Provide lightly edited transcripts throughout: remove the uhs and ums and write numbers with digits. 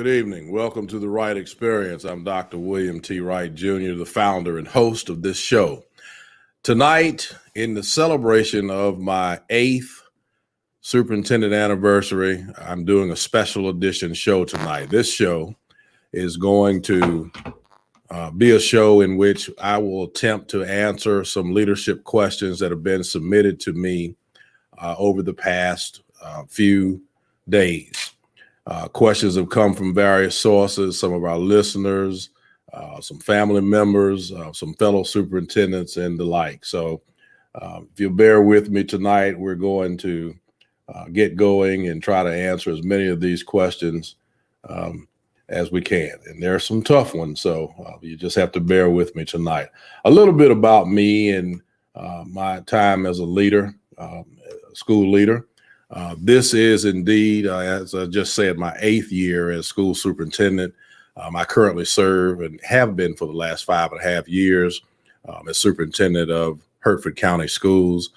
Good evening. Welcome to the Wright Experience. I'm Dr. William T. Wright, Jr., the founder and host of this show. Tonight, in the celebration of my 8th superintendent anniversary, I'm doing a special edition show tonight. This show is going to be a show in which I will attempt to answer some leadership questions that have been submitted to me over the past few days. Questions have come from various sources, some of our listeners, some family members, some fellow superintendents, and the like. So if you'll bear with me tonight, we're going to get going and try to answer as many of these questions as we can. And there are some tough ones, so you just have to bear with me tonight. A little bit about me and my time as a leader, school leader. This is indeed, as I just said, my 8th year as school superintendent. I currently serve and have been for the last 5.5 years as superintendent of Hertford County Schools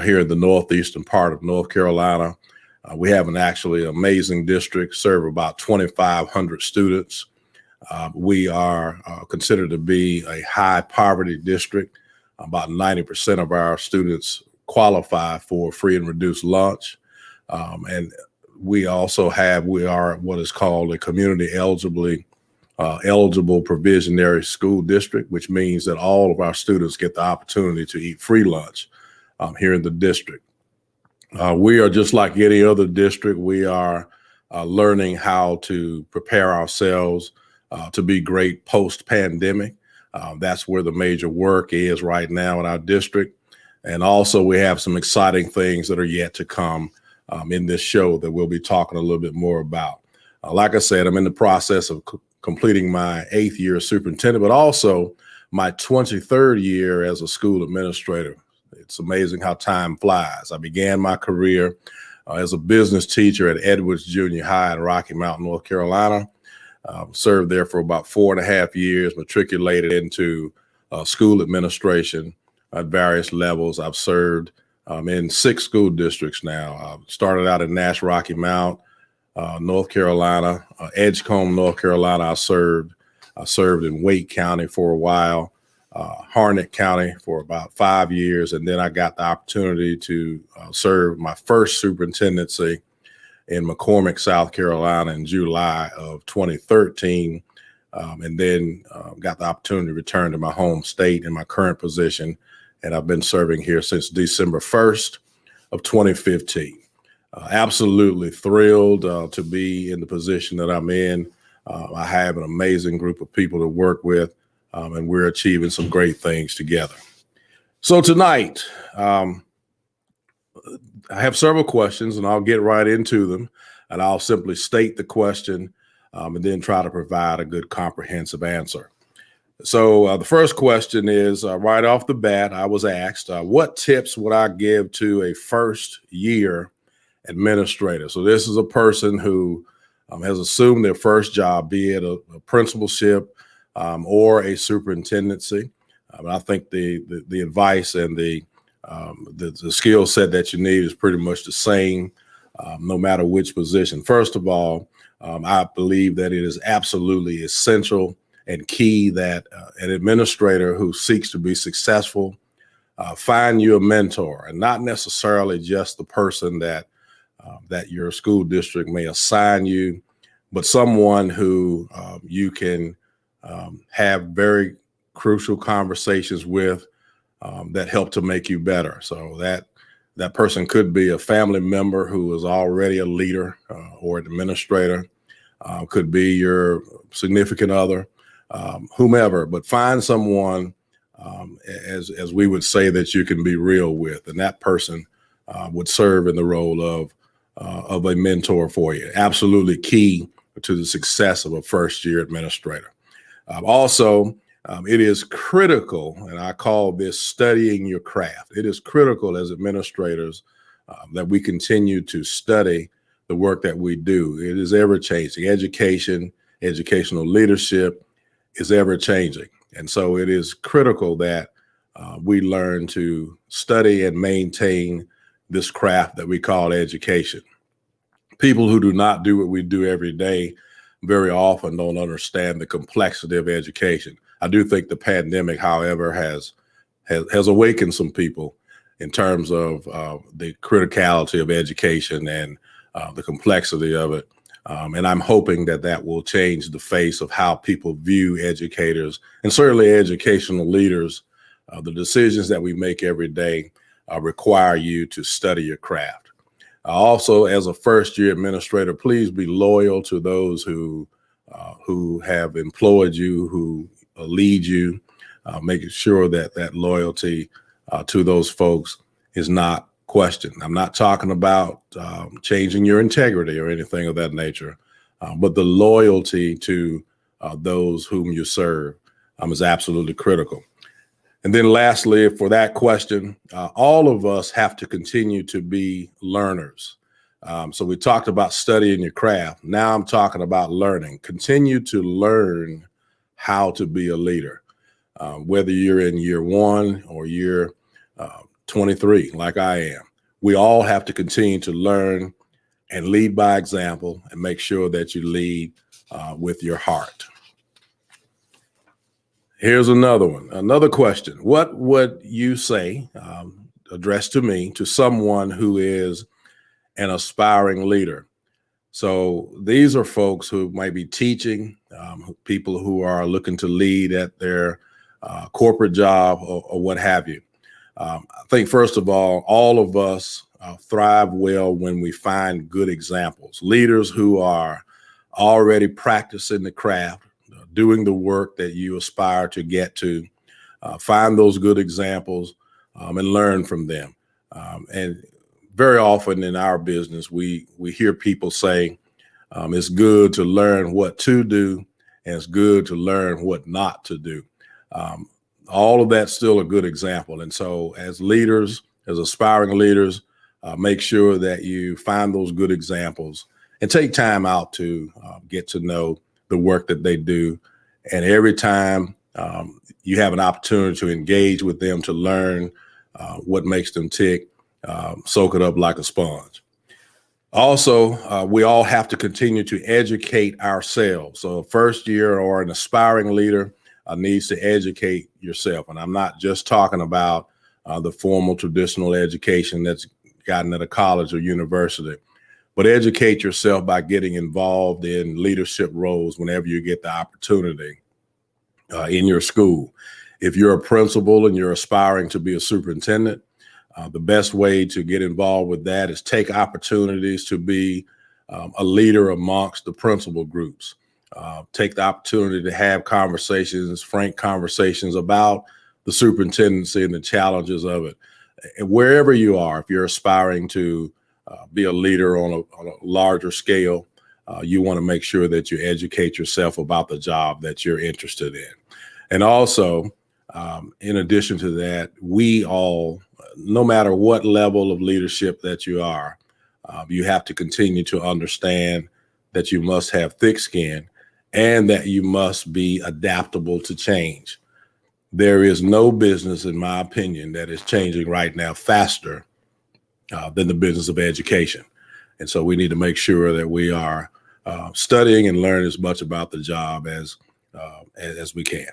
here in the northeastern part of North Carolina. We have an actually amazing district, serve about 2,500 students. We are considered to be a high poverty district. About 90% of our students qualify for free and reduced lunch. And we also we are what is called a community eligible provisionary school district, which means that all of our students get the opportunity to eat free lunch here in the district. We are just like any other district. We are learning how to prepare ourselves to be great post-pandemic. That's where the major work is right now in our district. And also we have some exciting things that are yet to come in this show that we'll be talking a little bit more about. Like I said, I'm in the process of completing my 8th year as superintendent, but also my 23rd year as a school administrator. It's amazing how time flies. I began my career as a business teacher at Edwards Junior High in Rocky Mount, North Carolina. Served there for about 4.5 years, matriculated into school administration at various levels. I've served in 6 school districts now. Started out in Nash Rocky Mount, North Carolina, Edgecombe, North Carolina. I served in Wake County for a while, Harnett County for about 5 years, and then I got the opportunity to serve my first superintendency in McCormick, South Carolina in July of 2013, and then got the opportunity to return to my home state in my current position. And I've been serving here since December 1st of 2015. Absolutely thrilled to be in the position that I'm in. I have an amazing group of people to work with, and we're achieving some great things together. So tonight, I have several questions, and I'll get right into them, and I'll simply state the question and then try to provide a good comprehensive answer. So the first question is, right off the bat, I was asked, what tips would I give to a first-year administrator? So this is a person who has assumed their first job, be it a principalship or a superintendency. I think the advice and the skill set that you need is pretty much the same, no matter which position. First of all, I believe that it is absolutely essential and key that an administrator who seeks to be successful find you a mentor, and not necessarily just the person that your school district may assign you, but someone who you can have very crucial conversations with that help to make you better. So that person could be a family member who is already a leader or an administrator, could be your significant other, whomever, but find someone, as we would say, that you can be real with, and that person would serve in the role of a mentor for you. Absolutely key to the success of a first-year administrator. Also, it is critical, and I call this studying your craft. It is critical as administrators that we continue to study the work that we do. It is ever-changing. Education, educational leadership is ever-changing. And so it is critical that we learn to study and maintain this craft that we call education. People who do not do what we do every day very often don't understand the complexity of education. I do think the pandemic, however, has awakened some people in terms of the criticality of education and the complexity of it. And I'm hoping that that will change the face of how people view educators and certainly educational leaders. The decisions that we make every day require you to study your craft. Also, as a first-year administrator, please be loyal to those who have employed you, who lead you, making sure that that loyalty to those folks is not questioned. I'm not talking about changing your integrity or anything of that nature, but the loyalty to those whom you serve is absolutely critical. And then lastly, for that question, all of us have to continue to be learners. So we talked about studying your craft. Now I'm talking about learning. Continue to learn how to be a leader, whether you're in year 1 or year 23, like I am. We all have to continue to learn and lead by example and make sure that you lead with your heart. Here's another one, another question. What would you say, addressed to me, to someone who is an aspiring leader? So these are folks who might be teaching, people who are looking to lead at their corporate job or what have you. I think, first of all of us thrive well when we find good examples, leaders who are already practicing the craft, doing the work that you aspire to get to. Find those good examples and learn from them. And very often in our business, we hear people say, it's good to learn what to do, and it's good to learn what not to do. All of that's still a good example. And so as leaders, as aspiring leaders, make sure that you find those good examples and take time out to get to know the work that they do. And every time you have an opportunity to engage with them, to learn what makes them tick, soak it up like a sponge. Also, we all have to continue to educate ourselves. So a first year or an aspiring leader needs to educate yourself. And I'm not just talking about the formal traditional education that's gotten at a college or university, but educate yourself by getting involved in leadership roles whenever you get the opportunity in your school. If you're a principal and you're aspiring to be a superintendent, the best way to get involved with that is take opportunities to be a leader amongst the principal groups. Take the opportunity to have conversations, frank conversations about the superintendency and the challenges of it. And wherever you are, if you're aspiring to be a leader on a larger scale, you want to make sure that you educate yourself about the job that you're interested in. And also, in addition to that, we all, no matter what level of leadership that you are, you have to continue to understand that you must have thick skin and that you must be adaptable to change. There is no business, in my opinion, that is changing right now faster than the business of education. And so we need to make sure that we are studying and learning as much about the job as we can.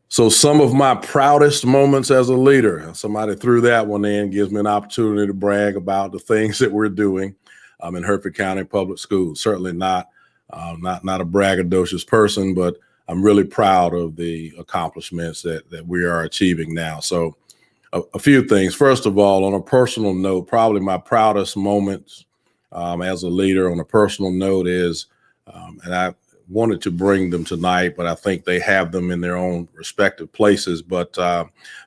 So some of my proudest moments as a leader, somebody threw that one in, gives me an opportunity to brag about the things that we're doing in Hertford County Public Schools. Certainly not a braggadocious person, but I'm really proud of the accomplishments that we are achieving now. So a few things. First of all, on a personal note, probably my proudest moments as a leader on a personal note is, and I wanted to bring them tonight, but I think they have them in their own respective places. But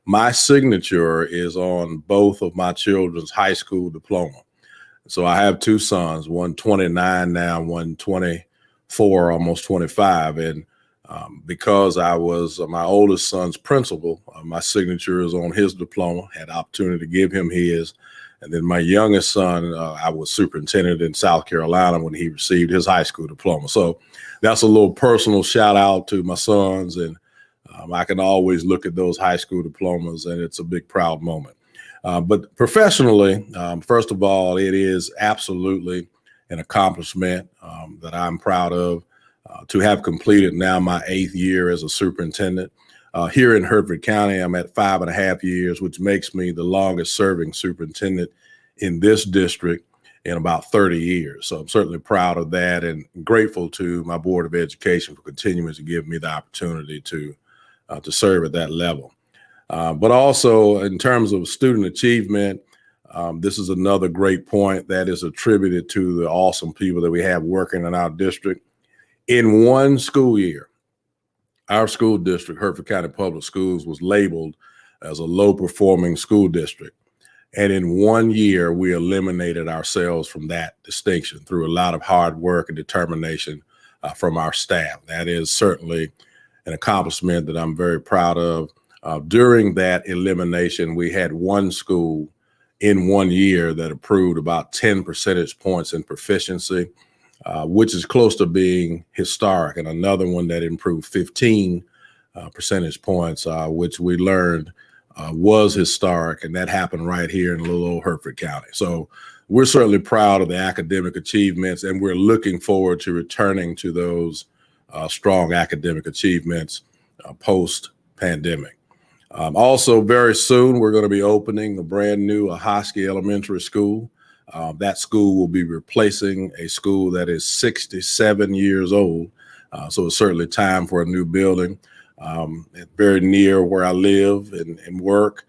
my signature is on both of my children's high school diploma. So I have two sons, one 29 now, one 24, almost 25. And because I was my oldest son's principal, my signature is on his diploma, had the opportunity to give him his. And then my youngest son, I was superintendent in South Carolina when he received his high school diploma. So that's a little personal shout out to my sons. And I can always look at those high school diplomas and it's a big proud moment. But professionally, first of all, it is absolutely an accomplishment that I'm proud of to have completed now my 8th year as a superintendent. Here in Hertford County, I'm at 5.5 years, which makes me the longest serving superintendent in this district in about 30 years. So I'm certainly proud of that and grateful to my Board of Education for continuing to give me the opportunity to serve at that level. But also in terms of student achievement, this is another great point that is attributed to the awesome people that we have working in our district. In one school year, our school district, Hertford County Public Schools, was labeled as a low-performing school district. And in 1 year, we eliminated ourselves from that distinction through a lot of hard work and determination from our staff. That is certainly an accomplishment that I'm very proud of. During that elimination, we had one school in 1 year that improved about 10 percentage points in proficiency, which is close to being historic, and another one that improved 15 percentage points, which we learned was historic, and that happened right here in little old Hertford County. So we're certainly proud of the academic achievements, and we're looking forward to returning to those strong academic achievements post-pandemic. Also, very soon, we're going to be opening a brand new Ahoskie Elementary School. That school will be replacing a school that is 67 years old. So it's certainly time for a new building. Very near where I live and work.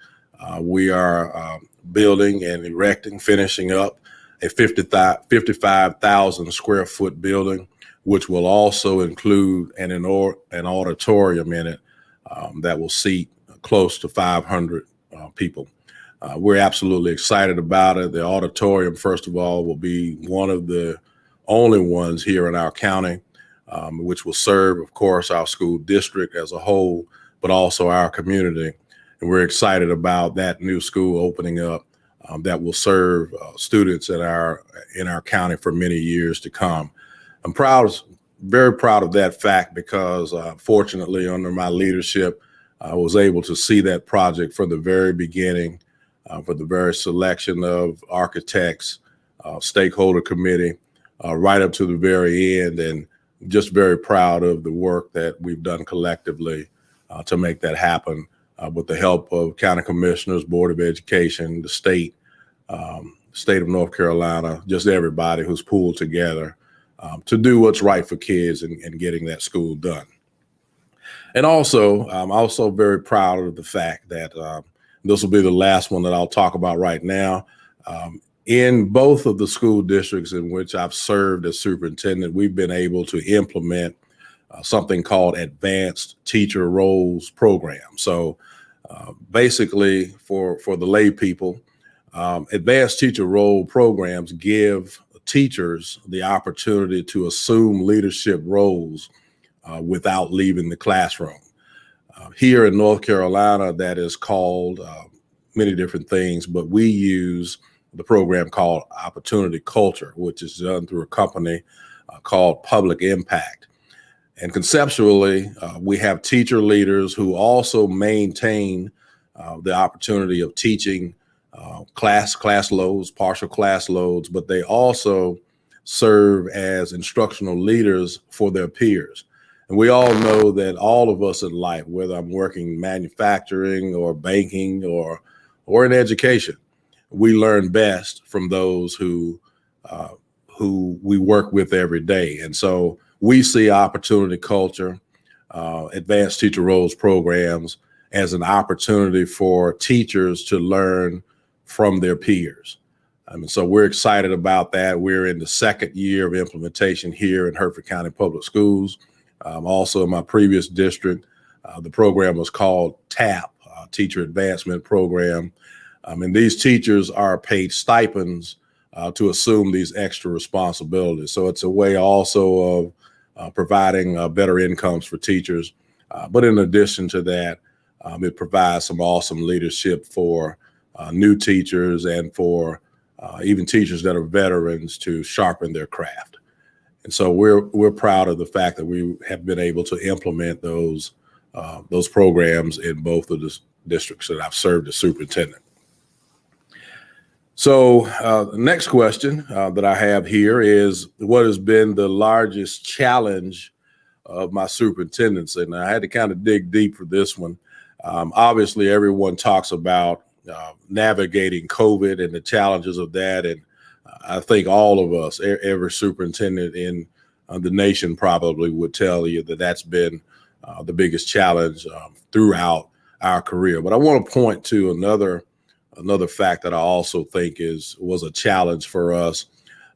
We are building and erecting, finishing up a 55,000 square foot building, which will also include an auditorium in it that will seat close to 500 people. We're absolutely excited about it. The auditorium, first of all, will be one of the only ones here in our county, which will serve, of course, our school district as a whole, but also our community. And we're excited about that new school opening up that will serve students in our county for many years to come. I'm very proud of that fact because fortunately, under my leadership, I was able to see that project from the very beginning, for the very selection of architects, stakeholder committee, right up to the very end, and just very proud of the work that we've done collectively to make that happen with the help of county commissioners, Board of Education, the state of North Carolina, just everybody who's pulled together to do what's right for kids and getting that school done. And also, I'm also very proud of the fact that this will be the last one that I'll talk about right now. In both of the school districts in which I've served as superintendent, we've been able to implement something called Advanced Teacher Roles Program. So basically, for the lay people, Advanced Teacher Role Programs give teachers the opportunity to assume leadership roles without leaving the classroom. Here in North Carolina, that is called many different things, but we use the program called Opportunity Culture, which is done through a company called Public Impact. And conceptually, we have teacher leaders who also maintain the opportunity of teaching class loads, partial class loads, but they also serve as instructional leaders for their peers. And we all know that all of us in life, whether I'm working in manufacturing or banking or in education, we learn best from those who we work with every day. And so we see Opportunity Culture, Advanced Teacher Roles programs as an opportunity for teachers to learn from their peers. So we're excited about that. We're in the second year of implementation here in Hertford County Public Schools. Also in my previous district, the program was called TAP, Teacher Advancement Program. And these teachers are paid stipends to assume these extra responsibilities. So it's a way also of providing better incomes for teachers. But in addition to that, it provides some awesome leadership for new teachers and for even teachers that are veterans to sharpen their craft. And so we're proud of the fact that we have been able to implement those programs in both of the districts that I've served as superintendent. So the next question that I have here is, what has been the largest challenge of my superintendency? And I had to kind of dig deep for this one. Obviously, everyone talks about navigating COVID and the challenges of that. And I think all of us, every superintendent in the nation probably would tell you that that's been the biggest challenge throughout our career. But I want to point to another fact that I also think was a challenge for us.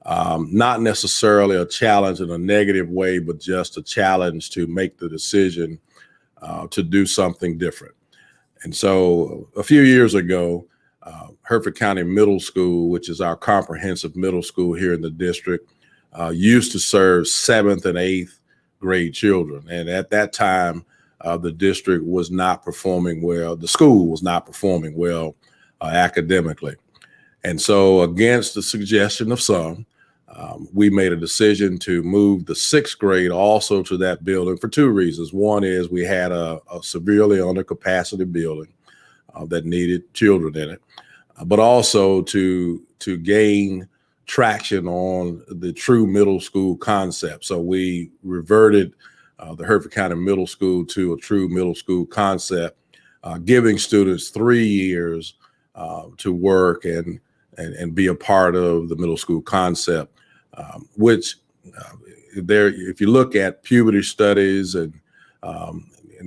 Not necessarily a challenge in a negative way, but just a challenge to make the decision to do something different. And so a few years ago, Hertford County Middle School, which is our comprehensive middle school here in the district, used to serve 7th and 8th grade children. And at that time, the district was not performing well. The school was not performing well academically. And so, against the suggestion of some, we made a decision to move the 6th grade also to that building for two reasons. One is we had a severely under capacity building that needed children in it, but also to gain traction on the true middle school concept. So we reverted the Hertford County Middle School to a true middle school concept, giving students 3 years to work and be a part of the middle school concept, which if you look at puberty studies and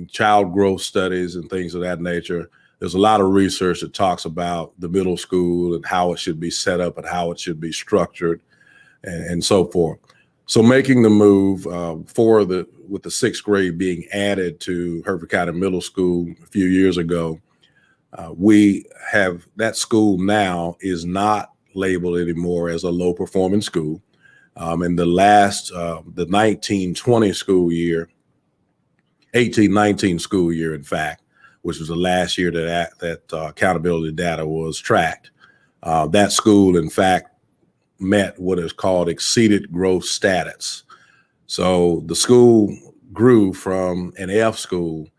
child growth studies and things of that nature, there's a lot of research that talks about the middle school and how it should be set up and how it should be structured and so forth. So making the move with the 6th grade being added to Hertford County Middle School a few years ago, we have that school now is not labeled anymore as a low performing school. In the 1920 school year, 18-19 school year, in fact, which was the last year that accountability data was tracked, that school, in fact, met what is called exceeded growth status. So the school grew from an F school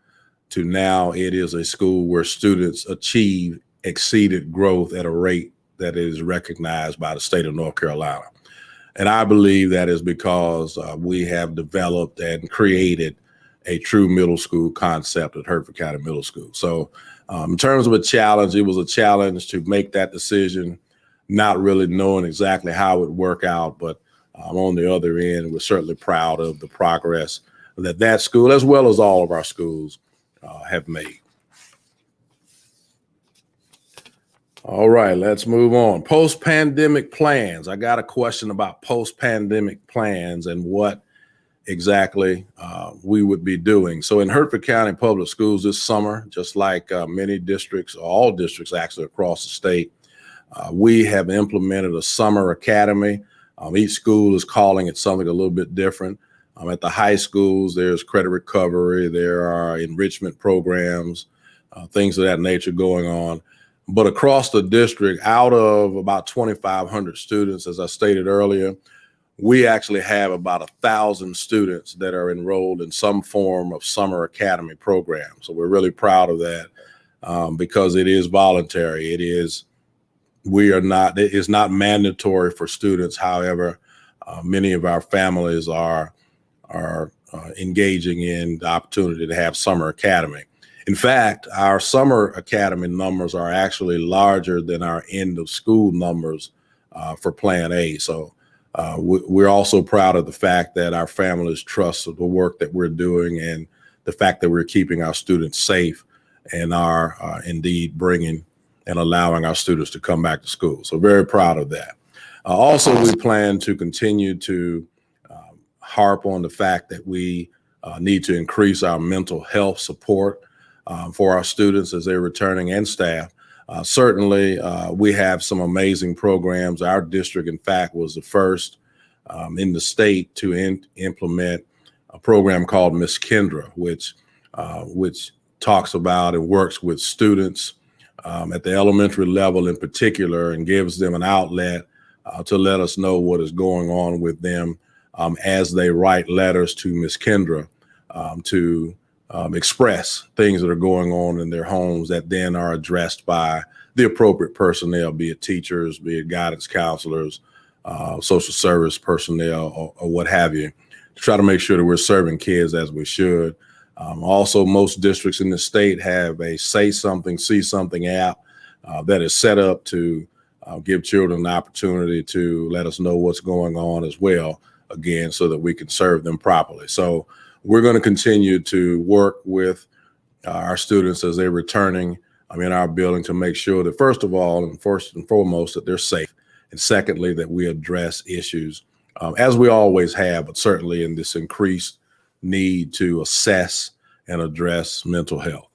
to now it is a school where students achieve exceeded growth at a rate that is recognized by the state of North Carolina. And I believe that is because we have developed and created a true middle school concept at Hertford County Middle School. So in terms of a challenge, it was a challenge to make that decision, not really knowing exactly how it would work out. But on the other end, we're certainly proud of the progress that school, as well as all of our schools, have made. All right, let's move on. Post-pandemic plans. I got a question about post-pandemic plans and what exactly we would be doing. So in Hertford County Public Schools this summer, just like many districts, all districts actually across the state, we have implemented a summer academy. Each school is calling it something a little bit different. At the high schools, there's credit recovery, there are enrichment programs, things of that nature going on. But across the district, out of about 2,500 students, as I stated earlier, we actually have about 1,000 students that are enrolled in some form of summer academy program. So we're really proud of that because it is voluntary. It's not mandatory for students. However, many of our families are engaging in the opportunity to have summer academy. In fact, our summer academy numbers are actually larger than our end of school numbers for Plan A. So we're also proud of the fact that our families trust the work that we're doing and the fact that we're keeping our students safe and are indeed bringing and allowing our students to come back to school. So very proud of that. Also, we plan to continue to harp on the fact that we need to increase our mental health support for our students as they're returning and staff. Certainly, we have some amazing programs. Our district, in fact, was the first in the state to implement a program called Miss Kendra, which talks about and works with students at the elementary level in particular and gives them an outlet to let us know what is going on with them as they write letters to Miss Kendra to express things that are going on in their homes that then are addressed by the appropriate personnel, be it teachers, be it guidance counselors, social service personnel, or what have you, to try to make sure that we're serving kids as we should. Also, most districts in the state have a Say Something, See Something app that is set up to give children an opportunity to let us know what's going on as well, again, so that we can serve them properly. So we're going to continue to work with our students as they're returning in our building to make sure that, first of all, and first and foremost, that they're safe. And secondly, that we address issues as we always have, but certainly in this increased need to assess and address mental health.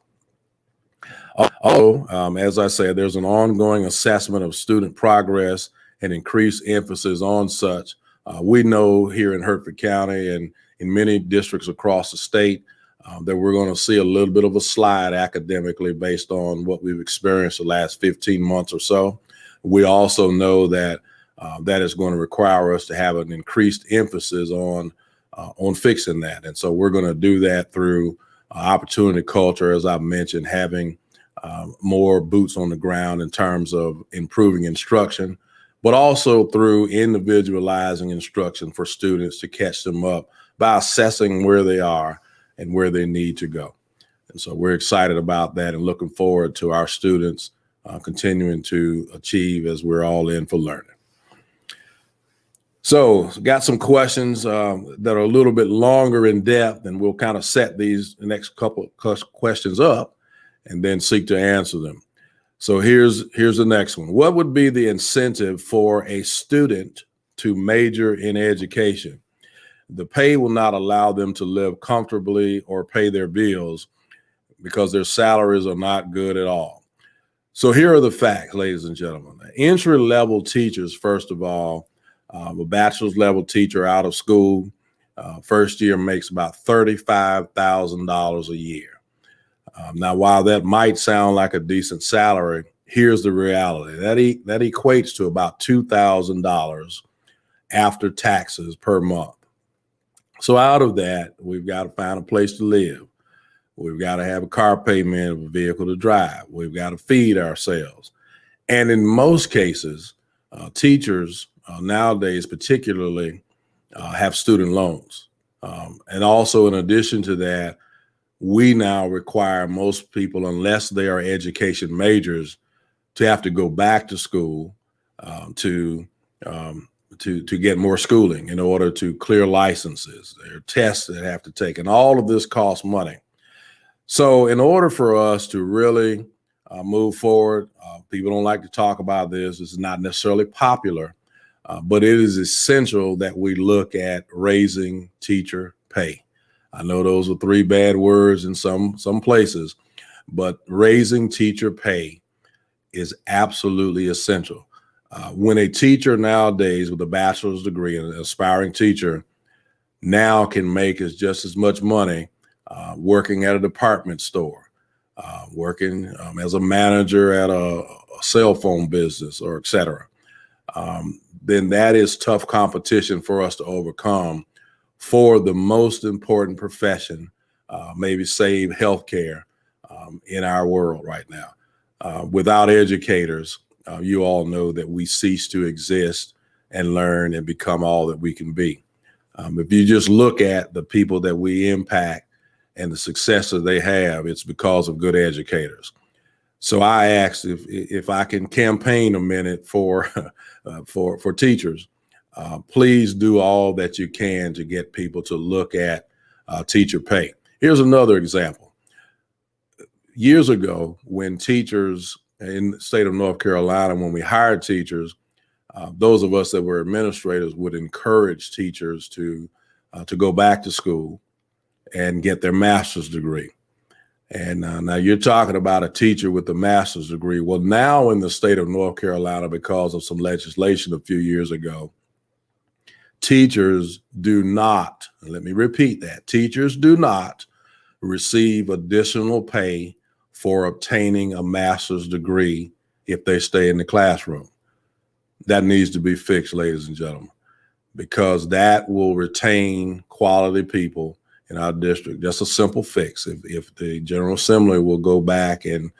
Also, as I said, there's an ongoing assessment of student progress and increased emphasis on such. We know here in Hertford County and in many districts across the state that we're going to see a little bit of a slide academically based on what we've experienced the last 15 months or so. We also know that that is going to require us to have an increased emphasis on fixing that. And so we're going to do that through opportunity culture, as I've mentioned, having more boots on the ground in terms of improving instruction, but also through individualizing instruction for students to catch them up by assessing where they are and where they need to go. And so we're excited about that and looking forward to our students continuing to achieve as we're all in for learning. So got some questions that are a little bit longer in depth, and we'll kind of set these next couple of questions up and then seek to answer them. So here's the next one. What would be the incentive for a student to major in education? The pay will not allow them to live comfortably or pay their bills because their salaries are not good at all. So here are the facts, ladies and gentlemen. Entry-level teachers, first of all, a bachelor's level teacher out of school, first year makes about $35,000 a year. Now, while that might sound like a decent salary, here's the reality. That equates to about $2,000 after taxes per month. So out of that, we've got to find a place to live. We've got to have a car payment, a vehicle to drive. We've got to feed ourselves. And in most cases, teachers nowadays particularly have student loans. And also in addition to that, we now require most people, unless they are education majors, to have to go back to school to get more schooling in order to clear licenses. There are tests that have to take, and all of this costs money. So in order for us to really move forward, people don't like to talk about this. This is not necessarily popular, but it is essential that we look at raising teacher pay. I know those are three bad words in some places, but raising teacher pay is absolutely essential. When a teacher nowadays with a bachelor's degree, an aspiring teacher, now can make just as much money working at a department store, working as a manager at a cell phone business, or et cetera, then that is tough competition for us to overcome for the most important profession, maybe save healthcare in our world right now. Without educators, you all know that we cease to exist and learn and become all that we can be. If you just look at the people that we impact and the success that they have, it's because of good educators. So I asked if I can campaign a minute for teachers. Please do all that you can to get people to look at teacher pay. Here's another example. Years ago, when teachers in the state of North Carolina, when we hired teachers, those of us that were administrators would encourage teachers to go back to school and get their master's degree. And now you're talking about a teacher with a master's degree. Well, now in the state of North Carolina, because of some legislation a few years ago, teachers do not, let me repeat that, teachers do not receive additional pay for obtaining a master's degree if they stay in the classroom. That needs to be fixed, ladies and gentlemen, because that will retain quality people in our district. Just a simple fix. If the General Assembly will go back and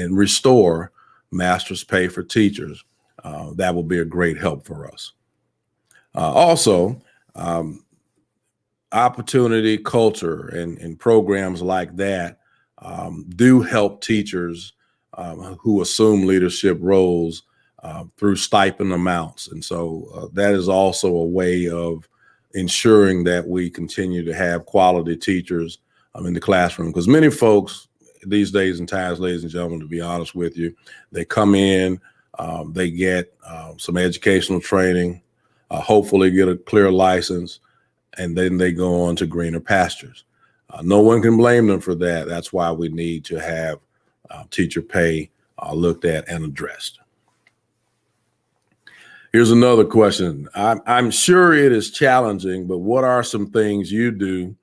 restore master's pay for teachers, that will be a great help for us. Also, opportunity culture and programs like that do help teachers who assume leadership roles through stipend amounts. And so that is also a way of ensuring that we continue to have quality teachers in the classroom. Because many folks these days and times, ladies and gentlemen, to be honest with you, they come in, they get some educational training, hopefully get a clear license, and then they go on to greener pastures. No one can blame them for that. That's why we need to have teacher pay looked at and addressed. Here's another question. I'm sure it is challenging, but what are some things you do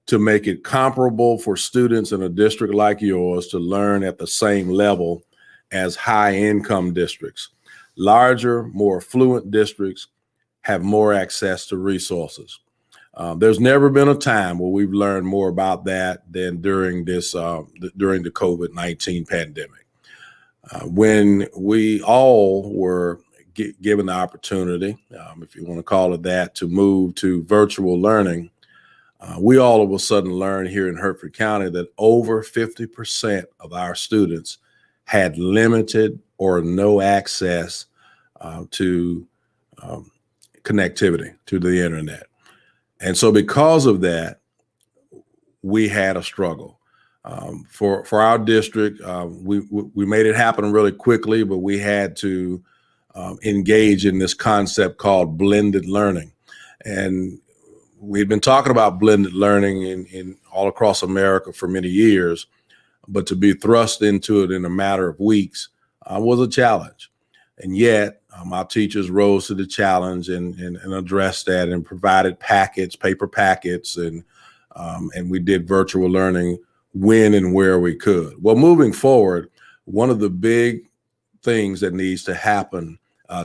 to make it comparable for students in a district like yours to learn at the same level as high-income districts? Larger, more affluent districts have more access to resources. There's never been a time where we've learned more about that than during this during the COVID-19 pandemic. When we all were given the opportunity, if you want to call it that, to move to virtual learning, we all of a sudden learned here in Hertford County that over 50% of our students had limited or no access to connectivity to the internet. And so because of that, we had a struggle. For our district, we made it happen really quickly, but we had to engage in this concept called blended learning. And we've been talking about blended learning in all across America for many years, but to be thrust into it in a matter of weeks was a challenge. And yet our teachers rose to the challenge and addressed that and provided packets, paper packets, and we did virtual learning when and where we could. Well, moving forward, one of the big things that needs to happen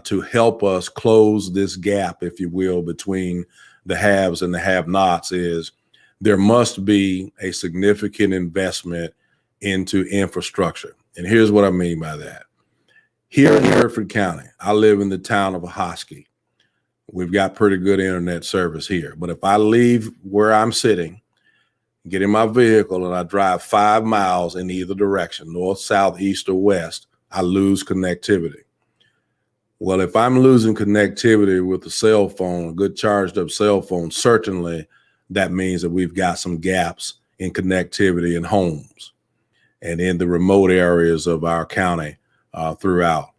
to help us close this gap, if you will, between the haves and the have-nots is there must be a significant investment into infrastructure. And here's what I mean by that. Here in Hertford County, I live in the town of Ahoskie. We've got pretty good internet service here. But if I leave where I'm sitting, get in my vehicle, and I drive 5 miles in either direction, north, south, east, or west, I lose connectivity. Well, if I'm losing connectivity with a cell phone, a good charged up cell phone, certainly that means that we've got some gaps in connectivity in homes and in the remote areas of our county throughout.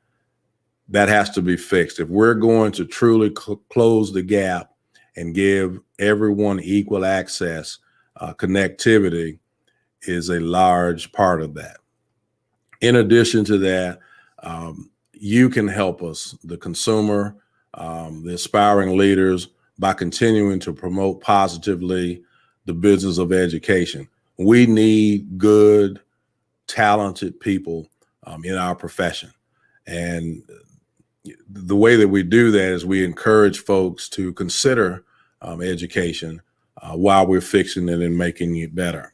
That has to be fixed. If we're going to truly close the gap and give everyone equal access, connectivity is a large part of that. In addition to that, you can help us, the consumer, the aspiring leaders, by continuing to promote positively the business of education. We need good, talented people in our profession. And the way that we do that is we encourage folks to consider education while we're fixing it and making it better.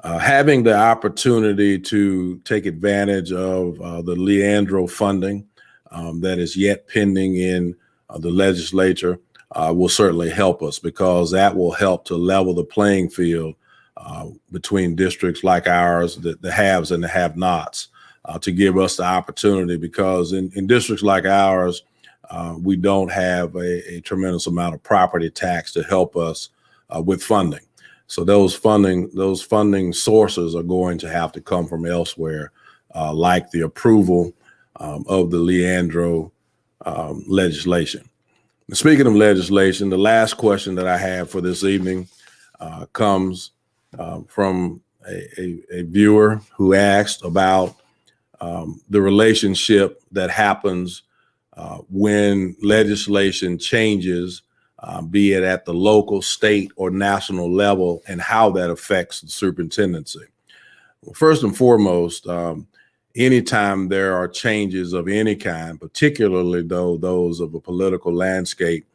Having the opportunity to take advantage of the Leandro funding that is yet pending in the legislature will certainly help us, because that will help to level the playing field between districts like ours, the haves and the have-nots, to give us the opportunity, because in districts like ours, we don't have a tremendous amount of property tax to help us with funding. So those funding sources are going to have to come from elsewhere, like the approval of the Leandro legislation. Speaking of legislation, the last question that I have for this evening comes from a viewer who asked about the relationship that happens when legislation changes, be it at the local, state, or national level, and how that affects the superintendency. Well, first and foremost, anytime there are changes of any kind, particularly though those of a political landscape,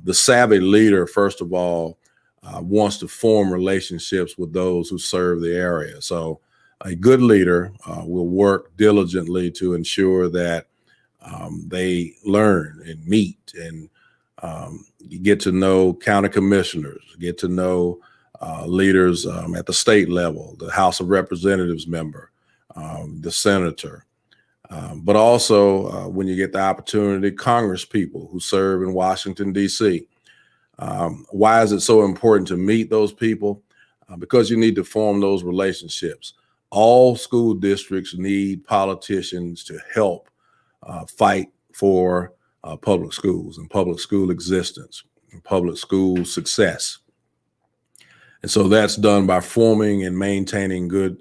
the savvy leader, first of all, wants to form relationships with those who serve the area. So a good leader will work diligently to ensure that they learn and meet and you get to know county commissioners, get to know leaders at the state level, the House of Representatives member, the senator, but also when you get the opportunity, Congress people who serve in Washington, D.C. Why is it so important to meet those people? Because you need to form those relationships. All school districts need politicians to help fight for public schools and public school existence and public school success. And so that's done by forming and maintaining good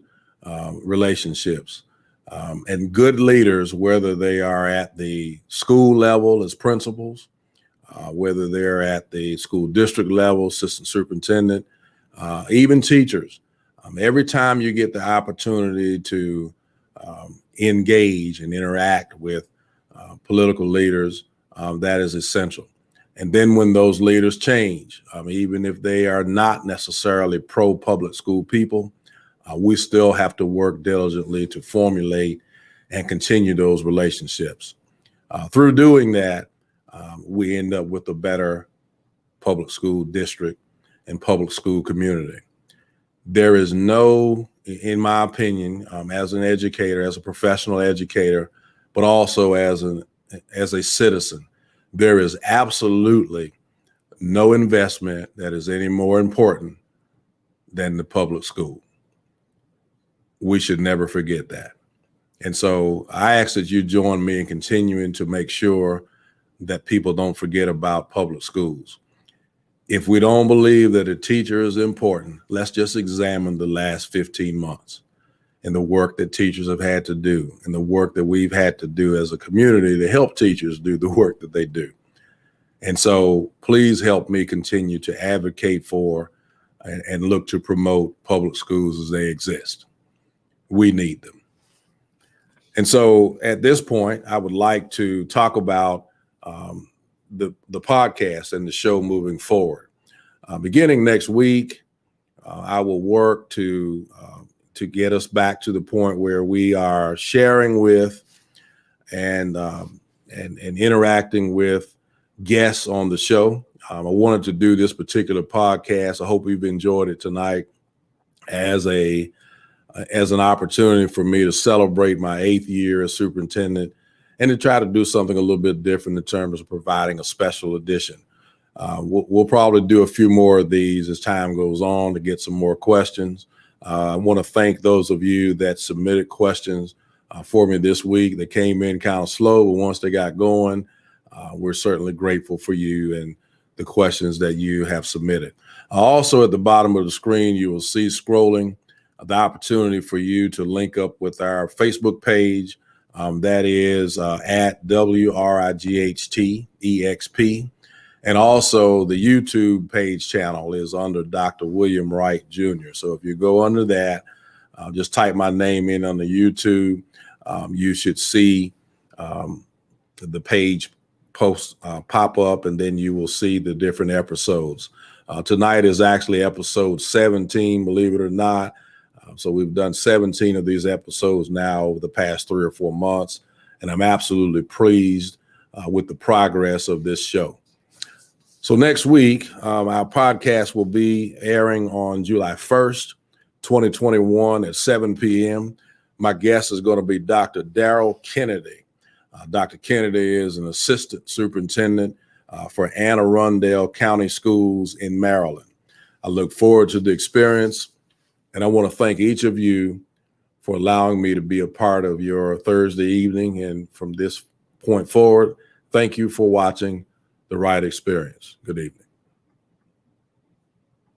relationships. And good leaders, whether they are at the school level as principals, whether they're at the school district level, assistant superintendent, even teachers. Every time you get the opportunity to engage and interact with political leaders, that is essential. And then when those leaders change, even if they are not necessarily pro-public school people, we still have to work diligently to formulate and continue those relationships. Through doing that, we end up with a better public school district and public school community. There is no, in my opinion, as an educator, as a professional educator, but also as a citizen, there is absolutely no investment that is any more important than the public school. We should never forget that. And so I ask that you join me in continuing to make sure that people don't forget about public schools. If we don't believe that a teacher is important, let's just examine the last 15 months and the work that teachers have had to do and the work that we've had to do as a community to help teachers do the work that they do. And so please help me continue to advocate for and look to promote public schools as they exist. We need them. And so at this point, I would like to talk about the podcast and the show moving forward. Beginning next week, I will work to get us back to the point where we are sharing with and interacting with guests on the show. I wanted to do this particular podcast. I hope you've enjoyed it tonight as an opportunity for me to celebrate my 8th year as superintendent and to try to do something a little bit different in terms of providing a special edition. We'll probably do a few more of these as time goes on to get some more questions. I want to thank those of you that submitted questions for me this week. They came in kind of slow, but once they got going, we're certainly grateful for you and the questions that you have submitted. Also, at the bottom of the screen, you will see scrolling the opportunity for you to link up with our Facebook page. That is at WRIGHTEXP. And also the YouTube page channel is under Dr. William Wright Jr. So if you go under that, just type my name in on the YouTube. You should see the page post pop up, and then you will see the different episodes. Tonight is actually episode 17, believe it or not. So we've done 17 of these episodes now over the past 3 or 4 months, and I'm absolutely pleased with the progress of this show. So next week, our podcast will be airing on July 1st, 2021 at 7 p.m. My guest is going to be Dr. Darrell Kennedy. Dr. Kennedy is an assistant superintendent for Anne Arundel County Schools in Maryland. I look forward to the experience, and I want to thank each of you for allowing me to be a part of your Thursday evening. And from this point forward, thank you for watching The Wright Experience. Good evening.